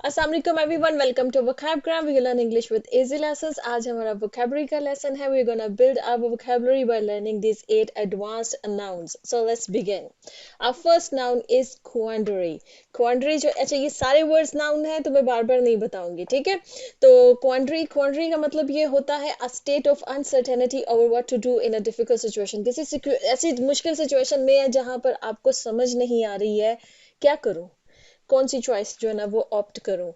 अस्सलाम वालेकुम everyone, welcome to vocabgram. We learn English with easy lessons. आज हमारा vocabulary का lesson है. We're gonna build our vocabulary by learning these 8 advanced nouns. So let's begin. Our first noun is quandary. Quandary जो अच्छा ये सारे words noun है तो मैं बार बार नहीं बताऊंगी, ठीक है? तो quandary का मतलब ये होता है a state of uncertainty over what to do in a difficult situation. ऐसी मुश्किल situation में है जहां पर आपको समझ नहीं आ रही है क्या करूं, कौन सी चॉइस जो है ना वो ऑप्ट करूं,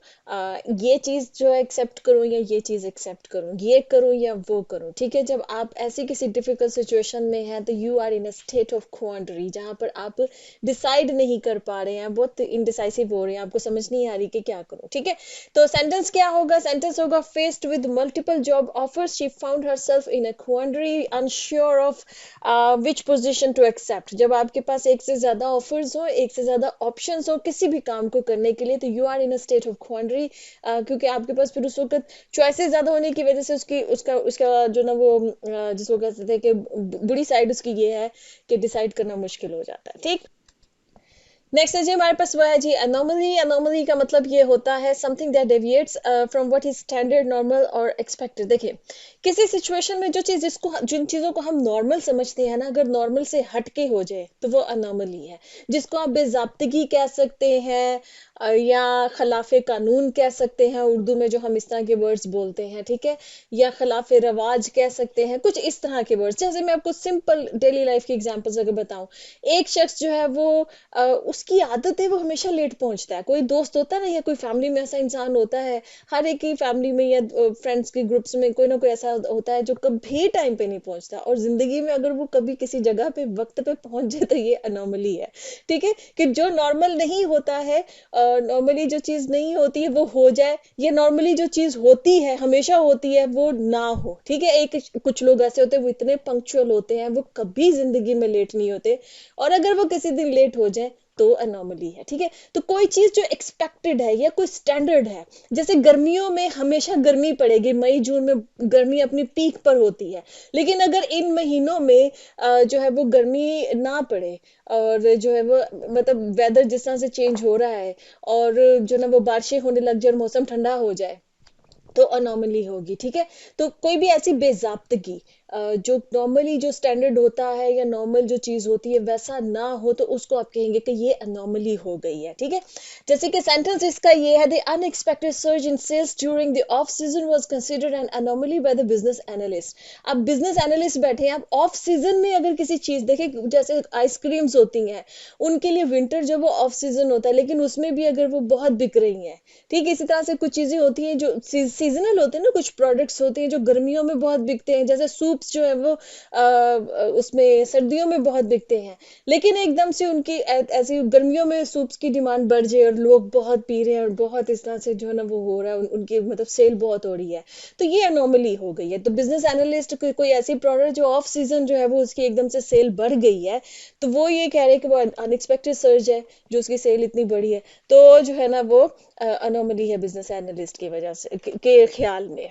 ये चीज जो है एक्सेप्ट करूं या ये चीज एक्सेप्ट करूं, ये करूं या वो करूं, ठीक है? जब आप ऐसी किसी डिफिकल्ट सिचुएशन में हैं तो you are in a state of quandary, जहां पर आप डिसाइड नहीं कर पा रहे हैं, बहुत इनडिसाइसिव हो रहे हैं, आपको समझ नहीं आ रही कि क्या करूं, ठीक है? तो सेंटेंस क्या होगा? सेंटेंस होगा faced with multiple job offers she found herself in a quandary unsure of which position to accept. जब आपके पास एक से ज्यादा ऑफर्स हो, एक से ज्यादा ऑप्शंस हो किसी भी काम को करने के लिए, तो you are in a state of quandary, क्योंकि आपके पास फिर उस वक्त चॉइसेस ज्यादा होने की वजह से उसकी उसका उसका जो ना वो जिसको कहते थे कि बुरी साइड उसकी ये है कि डिसाइड करना मुश्किल हो जाता है, ठीक? नेक्स्ट है जी हमारे पास वो है जी अनोमली। अनोमली का मतलब ये होता है something that deviates from what is standard, normal और एक्सपेक्टेड। देखिए, किसी सिचुएशन में जो चीज जिन चीजों को हम नॉर्मल समझते हैं ना, अगर नॉर्मल से हटके हो जाए तो वो अनोमली है, जिसको आप बेजाब्तगी कह सकते हैं, या खिलाफे कानून कह सकते हैं, उर्दू में जो हम इस तरह के वर्ड्स बोलते हैं, ठीक है? या खिलाफे रवाज कह सकते हैं, कुछ इस तरह के वर्ड्स। जैसे मैं आपको सिंपल डेली लाइफ की एग्जांपल्स अगर बताऊं, एक शख्स जो है वो उसकी आदत है वो हमेशा लेट पहुंचता है। कोई दोस्त होता है ना, या कोई फैमिली में ऐसा इंसान होता है, हर एक की फैमिली में या फ्रेंड्स के ग्रुप्स में कोई ना कोई ऐसा होता है जो कभी टाइम पे नहीं पहुंचता, और जिंदगी में अगर वो कभी किसी जगह पे वक्त पे पहुंच जाए तो ये अनोमली है, ठीक है? कि जो नॉर्मल नहीं होता है, नॉर्मली जो चीज नहीं होती है वो हो जाए, या नॉर्मली जो चीज होती है हमेशा होती है वो ना हो, ठीक है? एक कुछ लोग ऐसे होते हैं वो इतने पंक्चुअल होते हैं, वो कभी जिंदगी में लेट नहीं होते, और अगर वो किसी दिन लेट हो जाए तो अनोमली है, ठीक है? तो कोई चीज जो एक्सपेक्टेड है या कोई स्टैंडर्ड है, जैसे गर्मियों में हमेशा गर्मी पड़ेगी, मई जून में गर्मी अपनी पीक पर होती है, लेकिन अगर इन महीनों में जो है वो गर्मी ना पड़े, और जो है वो मतलब वेदर जिस तरह से चेंज हो रहा है, और जो ना वो बारिशें होने लग जाए और मौसम ठंडा हो जाए, तो अनोमली होगी, ठीक है? तो कोई भी ऐसी बेजाब्तगी जो नॉर्मली जो स्टैंडर्ड होता है या नॉर्मल जो चीज होती है वैसा ना हो, तो उसको आप कहेंगे कि ये अनोमली हो गई है, ठीक है? जैसे कि सेंटेंस इसका ये है, the unexpected surge in sales during the off season was considered an anomaly by the business analyst. अब बिजनेस एनालिस्ट बैठे हैं, आप ऑफ सीजन में अगर किसी चीज देखें, जैसे आइसक्रीम्स होती हैं, उनके लिए विंटर जब वो ऑफ सीजन होता है, लेकिन उसमें भी अगर वो बहुत बिक रही हैं, ठीक है? इसी तरह से कुछ चीजें होती हैं जो सीजनल होते हैं ना, कुछ प्रोडक्ट्स होते हैं जो गर्मियों में बहुत बिकते हैं, जैसे सूप्स जो है वो उसमें सर्दियों में बहुत बिकते हैं, लेकिन एकदम से उनकी ऐसी गर्मियों में सूप्स की डिमांड बढ़ जाए और लोग बहुत पी रहे हैं और बहुत इस तरह से जो है ना वो हो रहा है, उनकी मतलब सेल बहुत हो रही है, तो ये अनोमली हो गई है। तो बिजनेस एनालिस्ट कोई ऐसी प्रोडक्ट जो ऑफ सीजन जो है वो उसकी एकदम से सेल बढ़ गई है, तो वो ये कह रहे हैं कि वो अनएक्सपेक्टेड सर्ज है जो उसकी सेल इतनी बड़ी है, तो जो है ना वो अनोमली है बिजनेस एनालिस्ट की वजह से के ख्याल में।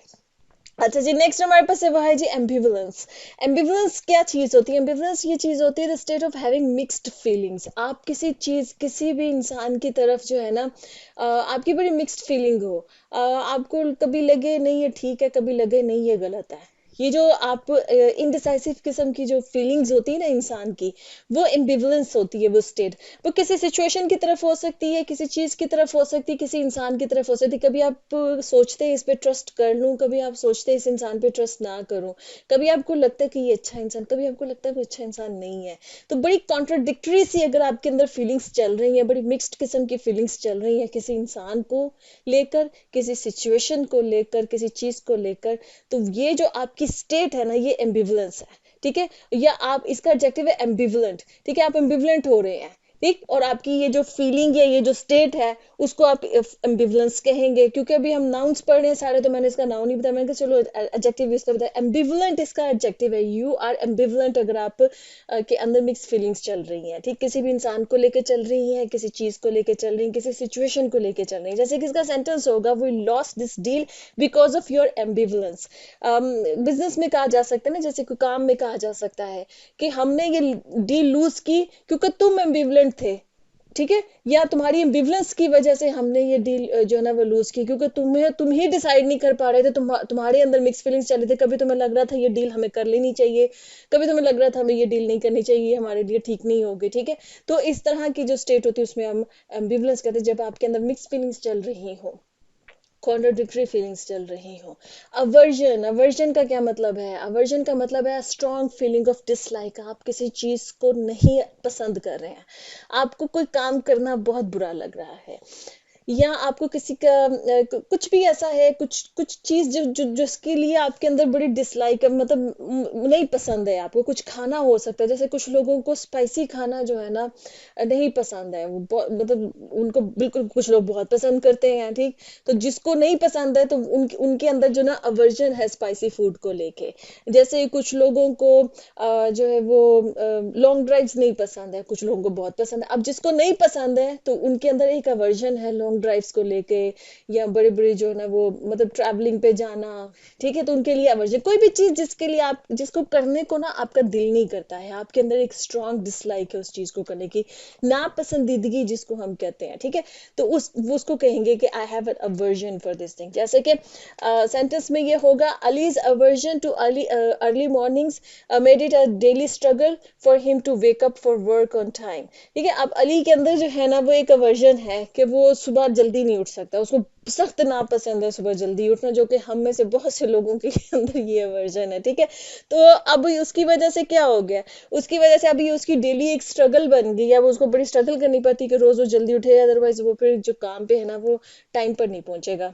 अच्छा जी, नेक्स्ट हमारे पास है वो है जी एम्बिवलेंस। एम्बिवलेंस क्या चीज होती है? एम्बिवलेंस ये चीज होती है the state of having mixed feelings. आप किसी चीज, किसी भी इंसान की तरफ जो है ना आपकी बड़ी मिक्स्ड फीलिंग हो, आपको कभी लगे नहीं ये ठीक है, कभी लगे नहीं ये गलत है, ये जो आप इनडिसाइसिव किस्म की जो फीलिंग्स होती है ना इंसान की, वो एम्बिवलेंस होती है, वो स्टेट। वो किसी सिचुएशन की तरफ हो सकती है, किसी चीज की तरफ हो सकती है, किसी इंसान की तरफ हो सकती है। कभी आप सोचते हैं इस पे ट्रस्ट कर लूं, कभी आप सोचते हैं इस इंसान पे ट्रस्ट ना करूं, कभी आपको लगता है कि ये अच्छा इंसान, कभी आपको लगता है वो अच्छा इंसान नहीं है। तो बड़ी कॉन्ट्रोडिक्टरी सी अगर आपके अंदर फीलिंग्स चल रही हैं, बड़ी मिक्स्ड किस्म की फीलिंग्स चल रही हैं किसी इंसान को लेकर, किसी सिचुएशन को लेकर, किसी चीज को लेकर, तो ये जो आपकी स्टेट है ना, ये एम्बिवलेंस है, ठीक है? या आप इसका एडजेक्टिव है एम्बिवलेंट, ठीक है? आप एम्बिवलेंट हो रहे हैं, ठीक? और आपकी ये जो फीलिंग है, ये जो स्टेट है, उसको आप एम्बिवलेंस कहेंगे। क्योंकि अभी हम नाउन्स पढ़ रहे हैं सारे, तो मैंने इसका नाउन ही बताया, मैंने कहा चलो एडजेक्टिव इसका बताया। एम्बिवलेंट इसका एडजेक्टिव है, यू आर एम्बिवलेंट अगर आप के अंदर मिक्स फीलिंग्स चल रही हैं, ठीक? किसी भी इंसान को लेकर चल रही हैं, किसी चीज को लेकर चल रही हैं, किसी सिचुएशन को लेकर चल रही हैं। जैसे कि इसका सेंटेंस होगा, we lost this deal because of your ambivalence. Business में कहा जा सकता है ना, जैसे कोई काम में कहा जा सकता है कि हमने ये डील लूज की क्योंकि तुम एम्बिवलेंट थे, ठीक है, या तुम्हारी एम्बिवलेंस की वजह से हमने ये डील जो है ना वो लूज की, क्योंकि तुम ही डिसाइड नहीं कर पा रहे थे, तुम्हारे अंदर मिक्स फीलिंग्स चल रहे थे, कभी तुम्हें लग रहा था ये डील हमें कर लेनी चाहिए, कभी तुम्हें लग रहा था हमें ये डील नहीं करनी चाहिए, हमारे लिए ठीक नहीं होगी, ठीक है। तो इस तरह की जो स्टेट होती है उसमें हम एम्बिवलेंस कहते हैं, जब आपके अंदर मिक्स फीलिंग्स चल रही हो, कॉन्ट्रोडिक्टरी फीलिंग्स चल रही हो। अवर्जन, अवर्जन का क्या मतलब है? अवर्जन का मतलब है स्ट्रॉन्ग फीलिंग ऑफ डिसलाइक, आप किसी चीज को नहीं पसंद कर रहे हैं, आपको कोई काम करना बहुत बुरा लग रहा है, या आपको किसी का कुछ भी ऐसा है, कुछ कुछ चीज जो जिसके लिए आपके अंदर बड़ी डिसलाइक है, मतलब नहीं पसंद है आपको, कुछ खाना हो सकता है, जैसे कुछ लोगों को स्पाइसी खाना जो है ना नहीं पसंद है, वो मतलब उनको बिल्कुल, कुछ लोग बहुत पसंद करते हैं, ठीक। तो जिसको नहीं पसंद है तो उनके अंदर जो ना अवर्जन है स्पाइसी फूड को लेके। जैसे कुछ लोगों को जो है वो लॉन्ग ड्राइव्स नहीं पसंद है, कुछ लोगों को बहुत पसंद है। अब जिसको नहीं पसंद है तो उनके अंदर एक अवर्जन है लॉन्ग ड्राइव्स को लेके, या बड़े बड़े जो है ना वो मतलब ट्रैवलिंग पे जाना, ठीक है। तो उनके लिए अवर्जन, कोई भी चीज जिसके लिए आप, जिसको करने को ना आपका दिल नहीं करता है, आपके अंदर एक स्ट्रांग डिसलाइक है उस चीज को करने की, नापसंदीदगी जिसको हम कहते हैं, ठीक है। तो वो उसको कहेंगे कि I have an aversion for this thing. जैसे कि सेंटेंस में ये होगा, Ali's aversion to early mornings made it a daily struggle for him to wake up for work on time. ठीक है, अब अली के अंदर जो है ना वो एक अवर्जन है कि वो सुबह जल्दी नहीं उठ सकता, उसको सख्त नापसंद है सुबह जल्दी उठना, जो कि हम में से बहुत से लोगों के अंदर ये अवर्जन है, ठीक है। तो अब उसकी वजह से क्या हो गया, उसकी वजह से अभी उसकी डेली एक स्ट्रगल बन गई, या वो उसको बड़ी स्ट्रगल करनी पड़ती कि रोज वो जल्दी उठे, अदरवाइज वो फिर जो काम पे है ना वो टाइम पर नहीं पहुंचेगा।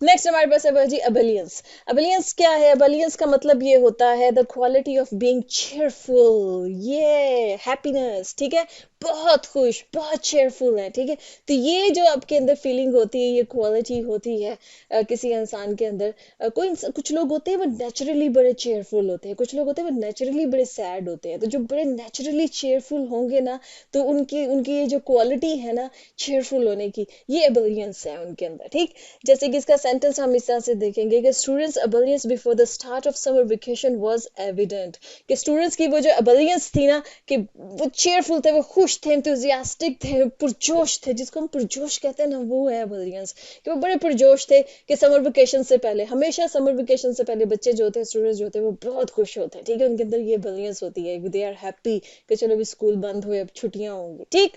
नेक्स्ट हमारे पास है जी अबिलियंस। अबिलियंस क्या है? अबिलियंस का मतलब ये होता है the quality of being cheerful, ये हैप्पीनेस, ठीक है, बहुत खुश, बहुत चेयरफुल है, ठीक है। तो ये जो आपके अंदर फीलिंग होती है, ये क्वालिटी होती है किसी इंसान के अंदर। कुछ लोग होते हैं वो नेचुरली बड़े चेयरफुल होते हैं, कुछ लोग होते हैं वो नेचुरली बड़े सैड होते हैं। तो जो बड़े नेचुरली चेयरफुल होंगे ना, तो उनकी उनकी ये जो क्वालिटी है ना चेयरफुल होने की, ये एबिलियंस है उनके अंदर, ठीक। जैसे कि इसका सेंटेंस हम इस तरह से देखेंगे कि students ebullience before the start of summer vacation was evident, कि स्टूडेंट्स की वो जो अबिलियंस थी ना, कि वो चेयरफुल थे, वो खुश थे, एंथुसियास्टिक थे, पुरजोश थे, जिसको हम पुरजोश कहते हैं ना, वो है अबिलियंस, कि वो बड़े पुरजोश थे। कि समर वेकेशन से पहले, हमेशा समर वेकेशन से पहले बच्चे जो होते हैं, स्टूडेंट्स जो होते हैं, वो बहुत खुश होते हैं, ठीक है, उनके अंदर ये अबिलियंस होती है, दे आर हैप्पी कि चलो अभी स्कूल बंद हुए, अब छुट्टियां होंगी, ठीक।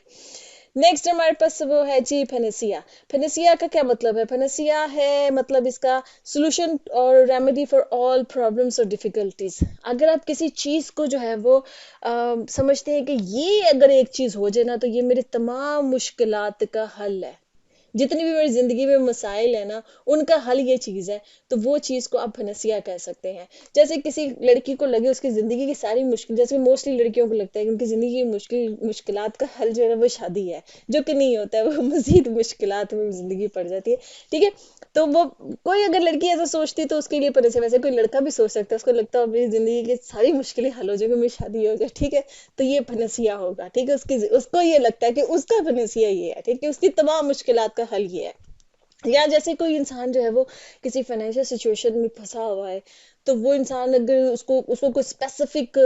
नेक्स्ट हमारे पास वो है जी फेनेसिया। फेनेसिया का क्या मतलब है? फेनेसिया है मतलब इसका सोल्यूशन और रेमेडी फॉर ऑल प्रॉब्लम्स और डिफिकल्टीज। अगर आप किसी चीज को जो है वो समझते हैं कि ये अगर एक चीज हो जाए ना तो ये मेरे तमाम मुश्किलात का हल है, जितनी भी मेरी जिंदगी में मसाइल है ना उनका हल ये चीज है, तो वो चीज को आप फनसिया कह सकते हैं। जैसे किसी लड़की को लगे उसकी जिंदगी की सारी मुश्किल, जैसे मोस्टली लड़कियों को लगता है कि उनकी जिंदगी की मुश्किलात का हल जो है ना वो शादी है, जो कि नहीं होता है, वो मजीद मुश्किलात में जिंदगी पड़ जाती है, ठीक है। तो वो कोई अगर लड़की ऐसा सोचती है तो उसके लिए फनसिया, वैसे कोई लड़का भी सोच सकता है, उसको लगता है मेरी जिंदगी की सारी मुश्किलें हल हो जाएगी, मेरी शादी हो जाए, ठीक है। तो ये फनसिया होगा, ठीक है, उसकी उसको ये लगता है कि उसका फनसिया ये है, ठीक है, उसकी तमाम मुश्किलात का हल ये है। या जैसे कोई इंसान जो है वो किसी फाइनेंशियल सिचुएशन में फंसा हुआ है, तो वो इंसान अगर उसको उसको कोई स्पेसिफिक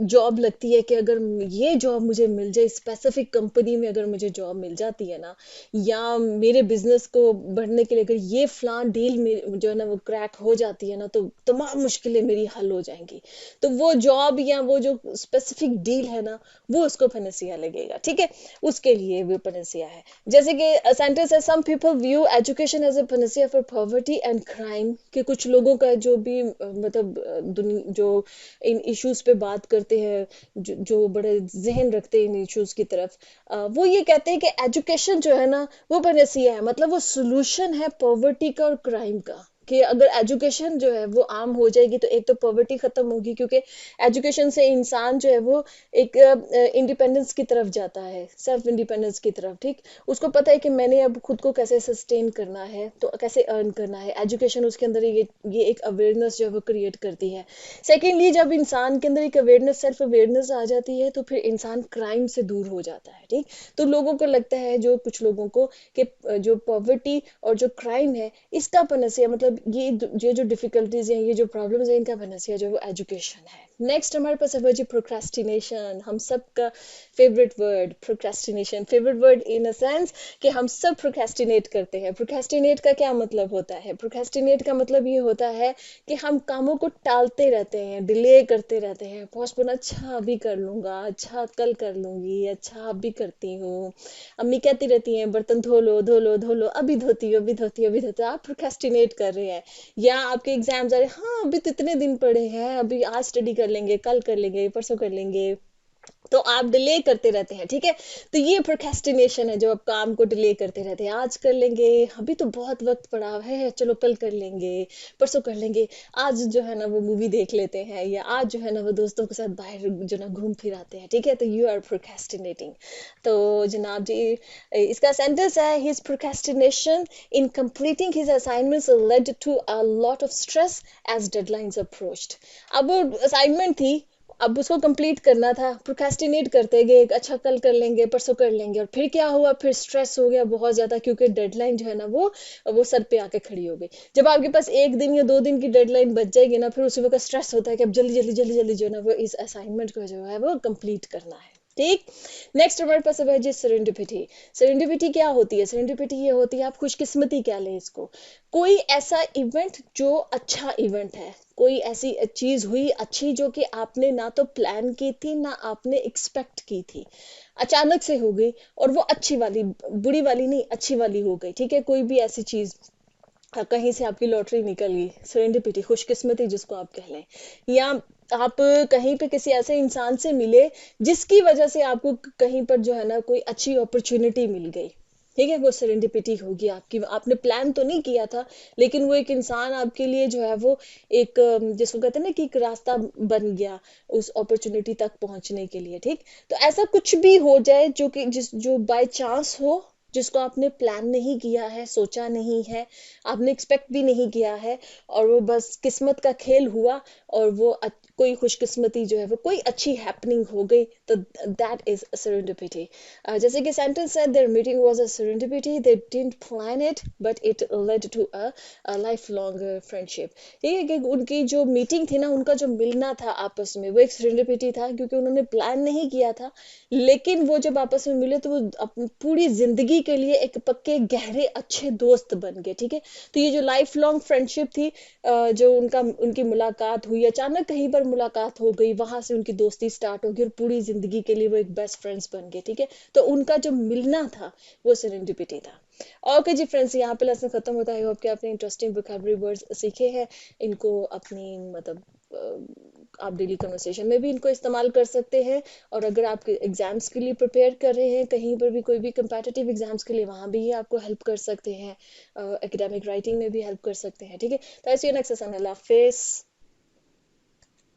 जॉब लगती है कि अगर ये जॉब मुझे मिल जाए, स्पेसिफिक कंपनी में अगर मुझे जॉब मिल जाती है ना, या मेरे बिजनेस को बढ़ने के लिए अगर ये फलान डील में जो है ना वो क्रैक हो जाती है ना, तो तमाम मुश्किलें मेरी हल हो जाएंगी। तो वो जॉब या वो जो स्पेसिफिक डील है ना, वो उसको फनसिया लगेगा, ठीक है, उसके लिए वो फनसिया है। जैसे कि सेंटेंस है, some people view education as a panacea for poverty and crime, कि कुछ लोगों का जो भी मतलब जो इन इश्यूज पे बात करते हैं, जो बड़े जहन रखते हैं इन इश्यूज की तरफ, वो ये कहते हैं कि एजुकेशन जो है ना वो पनेसिया है, मतलब वो सोल्यूशन है पॉवर्टी का और क्राइम का। कि अगर एजुकेशन जो है वो आम हो जाएगी तो एक तो पॉवर्टी खत्म होगी, क्योंकि एजुकेशन से इंसान जो है वो एक इंडिपेंडेंस की तरफ जाता है, सेल्फ इंडिपेंडेंस की तरफ, ठीक। उसको पता है कि मैंने अब खुद को कैसे सस्टेन करना है, तो कैसे अर्न करना है, एजुकेशन उसके अंदर ये एक अवेयरनेस जो है वो क्रिएट करती है। सेकेंडली, जब इंसान के अंदर एक अवेयरनेस, सेल्फ अवेयरनेस आ जाती है तो फिर इंसान क्राइम से दूर हो जाता है, ठीक। तो लोगों को लगता है, जो कुछ लोगों को, कि जो पॉवर्टी और जो क्राइम है इसका पनसिया मतलब मतलब ये जो डिफिकल्टीज हैं, ये जो प्रॉब्लम्स हैं, इनका बनसिया जो वो एजुकेशन है। नेक्स्ट हमारे पास है जी प्रोक्रेस्टिनेशन, हम सब का favourite word procrastination. Favourite word in a sense कि हम सब प्रोक्रेस्टिनेट करते हैं। प्रोक्रेस्टिनेट का क्या मतलब होता है? प्रोक्रेस्टिनेट का मतलब ये होता है कि हम कामों को टालते रहते हैं, डिले करते रहते हैं, पोस्टपोन, अच्छा अभी कर लूंगा, अच्छा कल कर लूंगी, अच्छा अभी करती हूँ। अम्मी कहती रहती हैं बर्तन धो लो धो लो धो लो, अभी धोती हूँ अभी धोती हूँ अभी धोती हूँ। आप प्रोक्रेस्टिनेट कर रहे हैं। या आपके एग्जाम्स आ रहे हैं, हाँ अभी तो इतने दिन पड़े हैं, अभी आज स्टडी कर लेंगे, कल कर लेंगे, परसों कर लेंगे, तो आप डिले करते रहते हैं। ठीक है, तो ये प्रोक्रेस्टिनेशन है, जो आप काम को डिले करते रहते हैं। आज कर लेंगे, अभी तो बहुत वक्त पड़ा है, चलो कल कर लेंगे, परसों कर लेंगे, आज जो है ना वो मूवी देख लेते हैं, या आज जो है ना वो दोस्तों के साथ बाहर जो ना घूम फिर आते हैं। ठीक है, तो यू आर प्रोक्रेस्टिनेटिंग। तो जनाब जी, इसका सेंटेंस है, his procrastination in completing his assignments led to a lot of stress as deadlines approached. अब वो असाइनमेंट थी, अब उसको कंप्लीट करना था, प्रोक्रेस्टिनेट करते गए, अच्छा कल कर लेंगे, परसों कर लेंगे, और फिर क्या हुआ, फिर स्ट्रेस हो गया बहुत ज्यादा, क्योंकि डेडलाइन जो है ना वो सर पे आके खड़ी हो गई। जब आपके पास एक दिन या 2 दिन की डेडलाइन बच जाएगी ना, फिर उसी वक्त स्ट्रेस होता है कि अब जल्दी जल्दी जल्दी जल्दी जो है ना वो इस असाइनमेंट को जो है वो कंप्लीट करना है। ठीक। नेक्स्ट हमारे पास है जी सेरेंडिपिटी। सेरेंडिपिटी क्या होती है? सेरेंडिपिटी ये होती है, आप खुशकिस्मती क्या लें इसको, कोई ऐसा इवेंट जो अच्छा इवेंट है, कोई ऐसी चीज हुई अच्छी जो कि आपने ना तो प्लान की थी ना आपने एक्सपेक्ट की थी, अचानक से हो गई, और वो अच्छी वाली, बुरी वाली नहीं, अच्छी वाली हो गई। ठीक है, कोई भी ऐसी चीज, कहीं से आपकी लॉटरी निकल गई, सेरेंडिपिटी, खुशकिस्मती जिसको आप कह लें। या आप कहीं पे किसी ऐसे इंसान से मिले जिसकी वजह से आपको कहीं पर जो है ना कोई अच्छी अपॉर्चुनिटी मिल गई। ठीक है, वो सेरेंडिपिटी होगी आपकी, आपने प्लान तो नहीं किया था, लेकिन वो एक इंसान आपके लिए जो है वो एक जिसको कहते हैं ना कि एक रास्ता बन गया उस अपॉर्चुनिटी तक पहुंचने के लिए। ठीक, तो ऐसा कुछ भी हो जाए जो कि जो बाय चांस हो, जिसको आपने प्लान नहीं किया है, सोचा नहीं है, आपने एक्सपेक्ट भी नहीं किया है, और वो बस किस्मत का खेल हुआ, और वो कोई खुशकिस्मती जो है वो कोई अच्छी हैपनिंग हो गई, तो दैट इज सेरेंडिपिटी। जैसे कि सेंटेंस है, their meeting was a serendipity, they didn't plan it but it led to a life long friendship. ठीक है, कि उनकी जो मीटिंग थी ना, उनका जो मिलना था आपस में, वो एक सेरेंडिपिटी था, क्योंकि उन्होंने प्लान नहीं किया था, लेकिन वो जब आपस में मिले तो वो पूरी जिंदगी के लिए एक पक्के गहरे अच्छे दोस्त बन गए। ठीक है, तो ये जो लाइफ लॉन्ग फ्रेंडशिप थी, जो उनकी मुलाकात हुई, अचानक कहीं पर मुलाकात हो गई, वहां से उनकी दोस्ती स्टार्ट हो गई, और पूरी जिंदगी के लिए वो एक बेस्ट फ्रेंड्स बन गए। ठीक है, तो उनका जो मिलना था वो सेरेंडिपिटी था। ओके जी फ्रेंड्स, यहाँ पे लेसन खत्म होता है। होप कि आपने इंटरेस्टिंग वोकैबुलरी वर्ड्स सीखे हैं, इनको अपनी मतलब आप डेली कन्वर्सेशन में भी इनको इस्तेमाल कर सकते हैं, और अगर आप एग्जाम्स के लिए प्रिपेयर कर रहे हैं, कहीं पर भी कोई भी कंपेटिटिव एग्जाम्स के लिए, वहां भी ये आपको हेल्प कर सकते हैं, एकेडमिक राइटिंग में भी हेल्प कर सकते हैं। ठीक है, तो ऐसे नेक्स्ट अल्लाह हाफिज़।